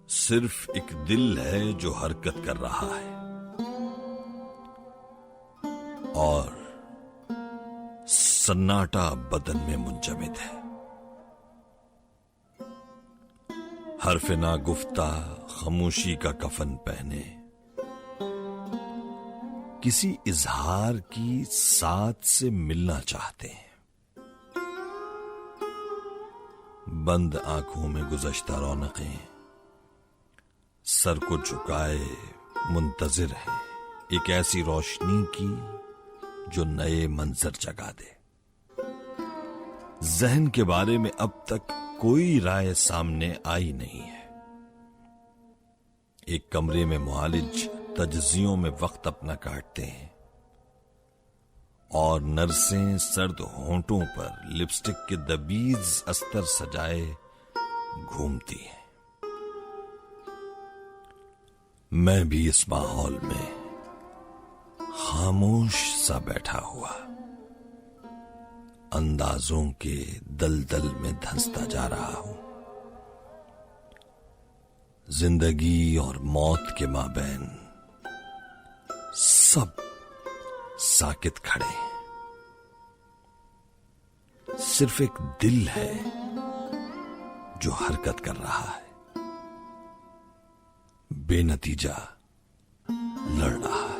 सिर्फ एक दिल है जो हरकत कर रहा है और सन्नाटा बदन में मुंजमद है। हर्फ ना गुफ्ता खामोशी का कफन पहने किसी इजहार की साथ से मिलना चाहते हैं। बंद आंखों में गुज़श्ता रौनकें सर को झुकाए मुंतजिर है एक ऐसी रोशनी की जो नए मंजर जगा दे। जहन के बारे में अब तक कोई राय सामने आई नहीं है। एक कमरे में मुआलिज तज्जियों में वक्त अपना काटते हैं और नर्सें सर्द होंठों पर लिपस्टिक के दबीज अस्तर सजाए घूमती हैं। मैं भी इस माहौल में खामोश सा बैठा हुआ अंदाजों के दलदल में धंसता जा रहा हूं। जिंदगी और मौत के माबैन सब साकित खड़े हैं। सिर्फ एक दिल है जो हरकत कर रहा है, बेनतीजा लड़ रहा है।